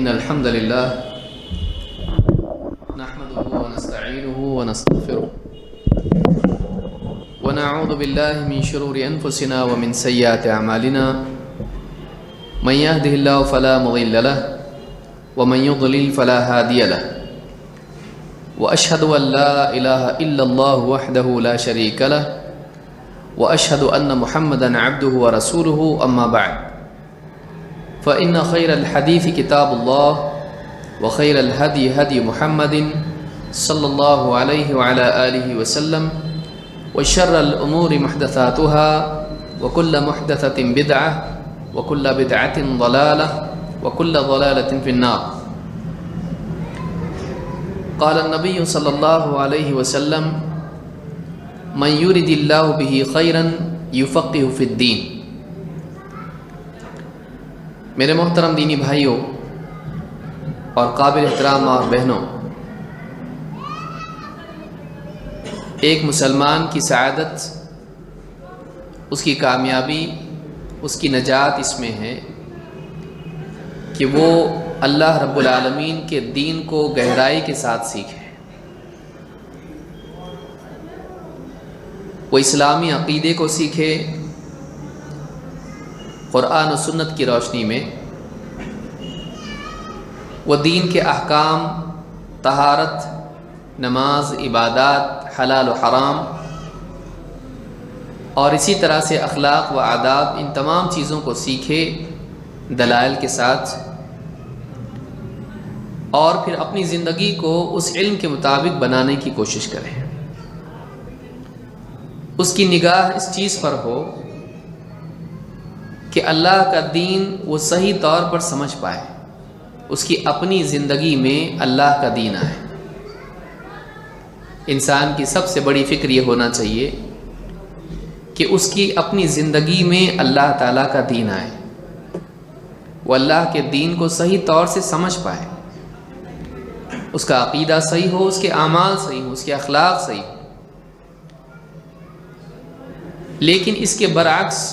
إن الحمد لله نحمده ونستعينه ونستغفره ونعوذ بالله من شرور أنفسنا ومن سيئات أعمالنا من يهده الله فلا مضل له ومن يضلل فلا هادي له وأشهد أن لا إله إلا الله وحده لا شريك له وأشهد أن محمدا عبده ورسوله أما بعد فإن خير الحديث كتاب الله وخير الهدي هدي محمد صلى الله عليه وعلى آله وسلم وشر الأمور محدثاتها وكل محدثة بدعة وكل بدعة ضلالة وكل ضلالة في النار. قال النبي صلى الله عليه وسلم من يرد الله به خيرا يفقه في الدين. میرے محترم دینی بھائیوں اور قابل احترام ماں اور بہنوں، ایک مسلمان کی سعادت، اس کی کامیابی، اس کی نجات اس میں ہے کہ وہ اللہ رب العالمین کے دین کو گہرائی کے ساتھ سیکھے، وہ اسلامی عقیدے کو سیکھے قرآن و سنت کی روشنی میں، وہ دین کے احکام، طہارت، نماز، عبادات، حلال و حرام اور اسی طرح سے اخلاق و آداب، ان تمام چیزوں کو سیکھے دلائل کے ساتھ، اور پھر اپنی زندگی کو اس علم کے مطابق بنانے کی کوشش کرے. اس کی نگاہ اس چیز پر ہو کہ اللہ کا دین وہ صحیح طور پر سمجھ پائے، اس کی اپنی زندگی میں اللہ کا دین آئے. انسان کی سب سے بڑی فکر یہ ہونا چاہیے کہ اس کی اپنی زندگی میں اللہ تعالیٰ کا دین آئے، وہ اللہ کے دین کو صحیح طور سے سمجھ پائے، اس کا عقیدہ صحیح ہو، اس کے اعمال صحیح ہو، اس کے اخلاق صحیح ہو. لیکن اس کے برعکس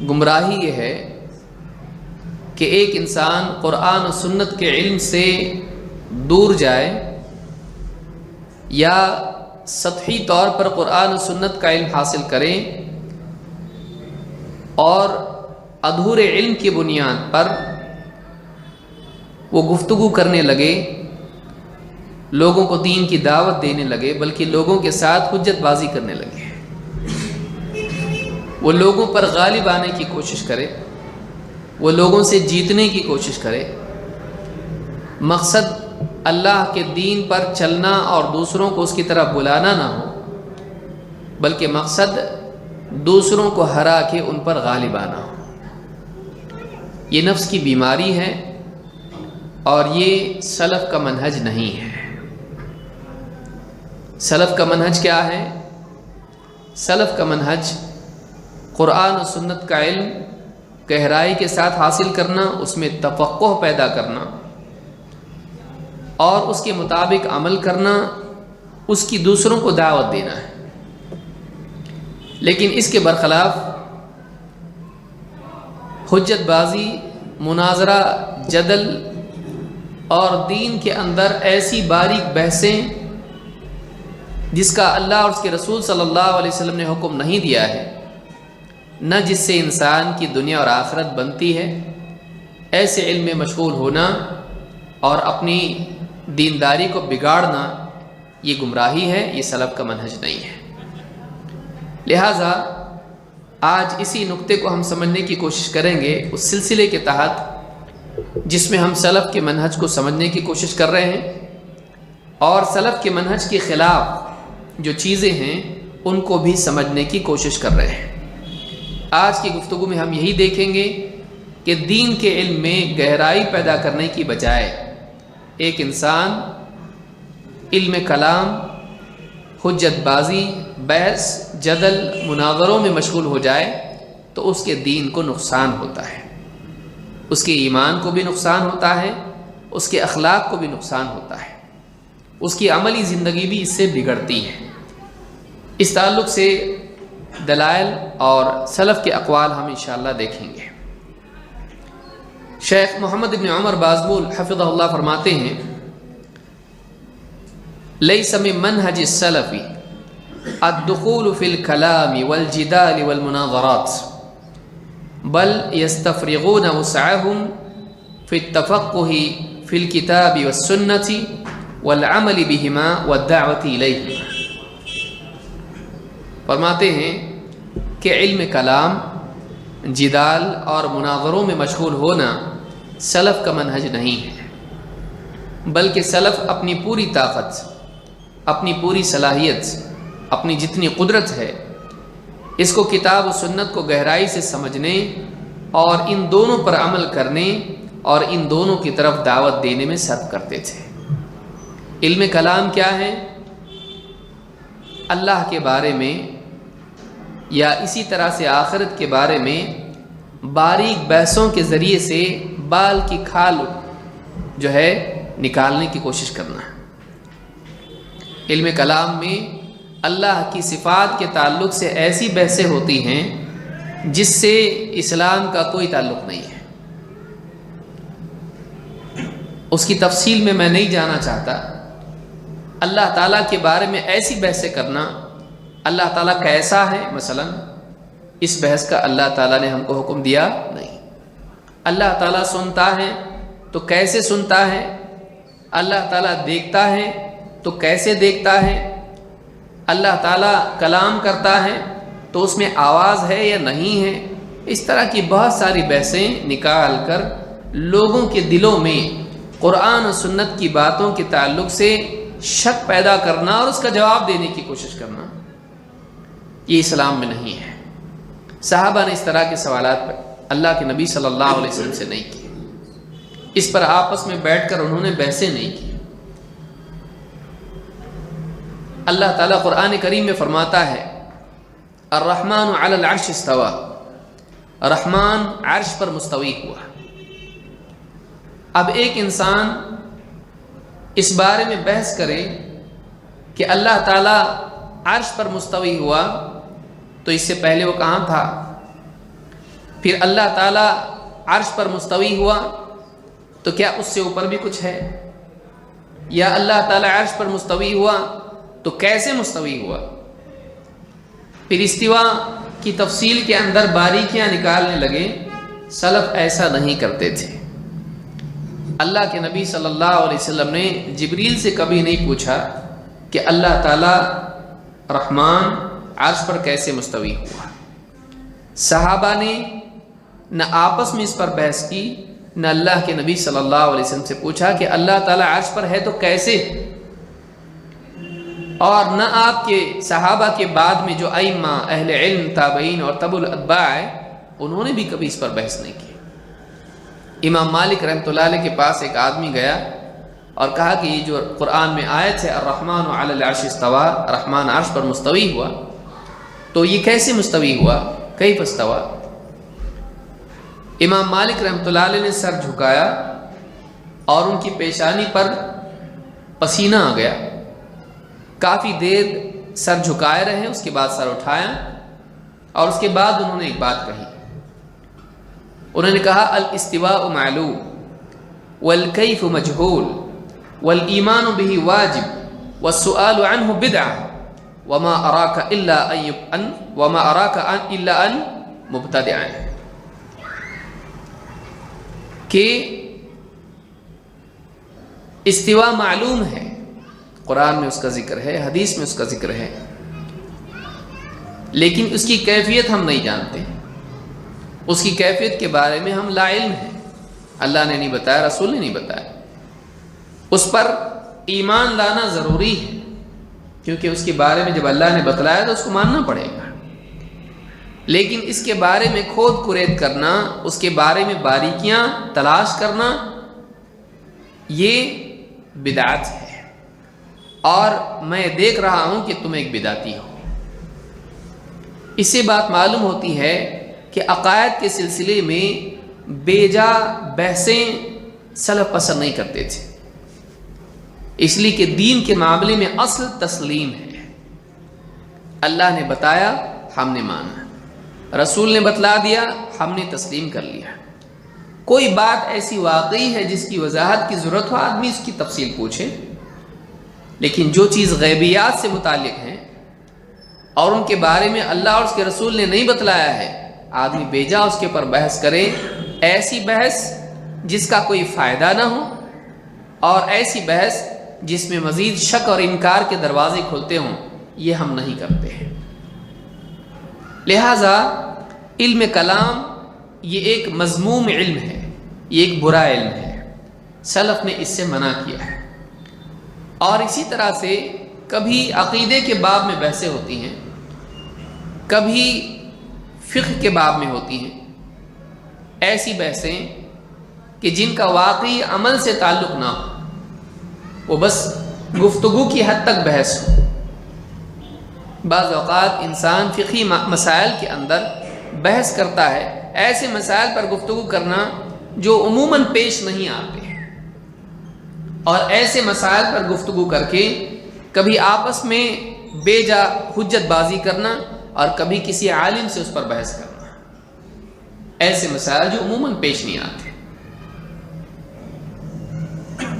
گمراہی یہ ہے کہ ایک انسان قرآن و سنت کے علم سے دور جائے یا سطحی طور پر قرآن و سنت کا علم حاصل کرے اور ادھورے علم کی بنیاد پر وہ گفتگو کرنے لگے، لوگوں کو دین کی دعوت دینے لگے، بلکہ لوگوں کے ساتھ حجت بازی کرنے لگے، وہ لوگوں پر غالب آنے کی کوشش کرے، وہ لوگوں سے جیتنے کی کوشش کرے. مقصد اللہ کے دین پر چلنا اور دوسروں کو اس کی طرف بلانا نہ ہو، بلکہ مقصد دوسروں کو ہرا کے ان پر غالب آنا ہو. یہ نفس کی بیماری ہے اور یہ سلف کا منہج نہیں ہے. سلف کا منہج کیا ہے؟ سلف کا منہج قرآن و سنت کا علم گہرائی کے ساتھ حاصل کرنا، اس میں تفقہ پیدا کرنا اور اس کے مطابق عمل کرنا، اس کی دوسروں کو دعوت دینا ہے. لیکن اس کے برخلاف حجت بازی، مناظرہ، جدل اور دین کے اندر ایسی باریک بحثیں جس کا اللہ اور اس کے رسول صلی اللہ علیہ وسلم نے حکم نہیں دیا ہے، نہ جس سے انسان کی دنیا اور آخرت بنتی ہے، ایسے علم میں مشغول ہونا اور اپنی دینداری کو بگاڑنا، یہ گمراہی ہے، یہ سلف کا منہج نہیں ہے. لہٰذا آج اسی نقطے کو ہم سمجھنے کی کوشش کریں گے، اس سلسلے کے تحت جس میں ہم سلف کے منہج کو سمجھنے کی کوشش کر رہے ہیں اور سلف کے منہج کے خلاف جو چیزیں ہیں ان کو بھی سمجھنے کی کوشش کر رہے ہیں. آج کی گفتگو میں ہم یہی دیکھیں گے کہ دین کے علم میں گہرائی پیدا کرنے کی بجائے ایک انسان علم کلام، حجت بازی، بحث، جدل، مناظروں میں مشغول ہو جائے تو اس کے دین کو نقصان ہوتا ہے، اس کے ایمان کو بھی نقصان ہوتا ہے، اس کے اخلاق کو بھی نقصان ہوتا ہے، اس کی عملی زندگی بھی اس سے بگڑتی ہے. اس تعلق سے دلائل اور سلف کے اقوال ہم انشاءاللہ دیکھیں گے. شیخ محمد ابن عمر بازمول حفظہ اللہ فرماتے ہیں لیس من منہج السلف الدخول فی الکلام والجدال والمناظرات بل یستفرغون وسعهم فی التفقہ فی الکتاب والسنة والعمل بہما والدعوة الیہما۔ فرماتے ہیں کہ علم کلام، جدال اور مناظروں میں مشغول ہونا سلف کا منہج نہیں ہے، بلکہ سلف اپنی پوری طاقت، اپنی پوری صلاحیت، اپنی جتنی قدرت ہے، اس کو کتاب و سنت کو گہرائی سے سمجھنے اور ان دونوں پر عمل کرنے اور ان دونوں کی طرف دعوت دینے میں صرف کرتے تھے۔ علم کلام کیا ہے؟ اللہ کے بارے میں یا اسی طرح سے آخرت کے بارے میں باریک بحثوں کے ذریعے سے بال کی کھال جو ہے نکالنے کی کوشش کرنا ہے۔ علم کلام میں اللہ کی صفات کے تعلق سے ایسی بحثیں ہوتی ہیں جس سے اسلام کا کوئی تعلق نہیں ہے۔ اس کی تفصیل میں نہیں جانا چاہتا۔ اللہ تعالیٰ کے بارے میں ایسی بحثیں کرنا، اللہ تعالیٰ کیسا ہے مثلا، اس بحث کا اللہ تعالیٰ نے ہم کو حکم دیا نہیں۔ اللہ تعالیٰ سنتا ہے تو کیسے سنتا ہے، اللہ تعالیٰ دیکھتا ہے تو کیسے دیکھتا ہے، اللہ تعالیٰ کلام کرتا ہے تو اس میں آواز ہے یا نہیں ہے، اس طرح کی بہت ساری بحثیں نکال کر لوگوں کے دلوں میں قرآن و سنت کی باتوں کے تعلق سے شک پیدا کرنا اور اس کا جواب دینے کی کوشش کرنا، یہ اسلام میں نہیں ہے۔ صحابہ نے اس طرح کے سوالات پر اللہ کے نبی صلی اللہ علیہ وسلم سے نہیں کیے، اس پر آپس میں بیٹھ کر انہوں نے بحثیں نہیں کی۔ اللہ تعالیٰ قرآن کریم میں فرماتا ہے الرحمن علی العرش استوى، رحمان عرش پر مستوی ہوا۔ اب ایک انسان اس بارے میں بحث کرے کہ اللہ تعالیٰ عرش پر مستوی ہوا تو اس سے پہلے وہ کہاں تھا؟ پھر اللہ تعالیٰ عرش پر مستوی ہوا تو کیا اس سے اوپر بھی کچھ ہے؟ یا اللہ تعالیٰ عرش پر مستوی ہوا تو کیسے مستوی ہوا؟ پھر استوا کی تفصیل کے اندر باریکیاں نکالنے لگے۔ سلف ایسا نہیں کرتے تھے۔ اللہ کے نبی صلی اللہ علیہ وسلم نے جبریل سے کبھی نہیں پوچھا کہ اللہ تعالیٰ رحمان عرش پر کیسے مستوی ہوا۔ صحابہ نے نہ آپس میں اس پر بحث کی، نہ اللہ کے نبی صلی اللہ علیہ وسلم سے پوچھا کہ اللہ تعالیٰ عرش پر ہے تو کیسے، اور نہ آپ کے صحابہ کے بعد میں جو ائمہ اہل علم تابعین اور تبع الاتباع ہے انہوں نے بھی کبھی اس پر بحث نہیں کی۔ امام مالک رحمۃ اللہ علیہ کے پاس ایک آدمی گیا اور کہا کہ یہ جو قرآن میں آیت ہے الرحمن علی العرش استوى، رحمان عرش پر مستوی ہوا، تو یہ کیسے مستوی ہوا، کیف استوى؟ امام مالک رحمۃ اللہ علیہ نے سر جھکایا اور ان کی پیشانی پر پسینہ آ گیا۔ کافی دیر سر جھکائے رہے، اس کے بعد سر اٹھایا اور اس کے بعد انہوں نے ایک بات کہی۔ انہوں نے کہا الاستواء معلوم والکیف مجہول والایمان به واجب والسؤال عنه بدعہ وما اراک الا ان مبتدعا، کہ استواء معلوم ہے، قرآن میں اس کا ذکر ہے، حدیث میں اس کا ذکر ہے، لیکن اس کی کیفیت ہم نہیں جانتے، اس کی کیفیت کے بارے میں ہم لا علم ہیں، اللہ نے نہیں بتایا، رسول نے نہیں بتایا۔ اس پر ایمان لانا ضروری ہے کیونکہ اس کے بارے میں جب اللہ نے بتلایا تو اس کو ماننا پڑے گا، لیکن اس کے بارے میں کھود کرید کرنا، اس کے بارے میں باریکیاں تلاش کرنا، یہ بدعت ہے، اور میں دیکھ رہا ہوں کہ تم ایک بدعتی ہو۔ اس سے بات معلوم ہوتی ہے کہ عقائد کے سلسلے میں بے جا بحثیں سلف پسند نہیں کرتے تھے، اس لیے کہ دین کے معاملے میں اصل تسلیم ہے۔ اللہ نے بتایا، ہم نے مانا، رسول نے بتلا دیا، ہم نے تسلیم کر لیا۔ کوئی بات ایسی واقعی ہے جس کی وضاحت کی ضرورت ہو، آدمی اس کی تفصیل پوچھے، لیکن جو چیز غیبیات سے متعلق ہیں اور ان کے بارے میں اللہ اور اس کے رسول نے نہیں بتلایا ہے، آدمی بیجا اس کے اوپر بحث کرے، ایسی بحث جس کا کوئی فائدہ نہ ہو اور ایسی بحث جس میں مزید شک اور انکار کے دروازے کھلتے ہوں، یہ ہم نہیں کرتے ہیں۔ لہذا علم کلام یہ ایک مذموم علم ہے، یہ ایک برا علم ہے، سلف نے اس سے منع کیا ہے۔ اور اسی طرح سے کبھی عقیدے کے باب میں بحثیں ہوتی ہیں، کبھی فقہ کے باب میں ہوتی ہیں، ایسی بحثیں کہ جن کا واقعی عمل سے تعلق نہ ہو، وہ بس گفتگو کی حد تک بحث ہو۔ بعض اوقات انسان فقہی مسائل کے اندر بحث کرتا ہے، ایسے مسائل پر گفتگو کرنا جو عموماً پیش نہیں آتے ہیں، اور ایسے مسائل پر گفتگو کر کے کبھی آپس میں بے جا حجت بازی کرنا اور کبھی کسی عالم سے اس پر بحث کرنا، ایسے مسائل جو عموماً پیش نہیں آتے۔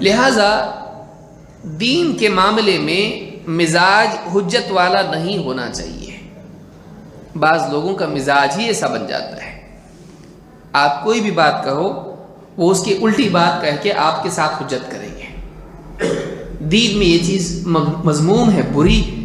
لہذا دین کے معاملے میں مزاج حجت والا نہیں ہونا چاہیے۔ بعض لوگوں کا مزاج ہی ایسا بن جاتا ہے، آپ کوئی بھی بات کہو وہ اس کی الٹی بات کہہ کے آپ کے ساتھ حجت کریں گے۔ دین میں یہ چیز مذموم ہے، بری ہے۔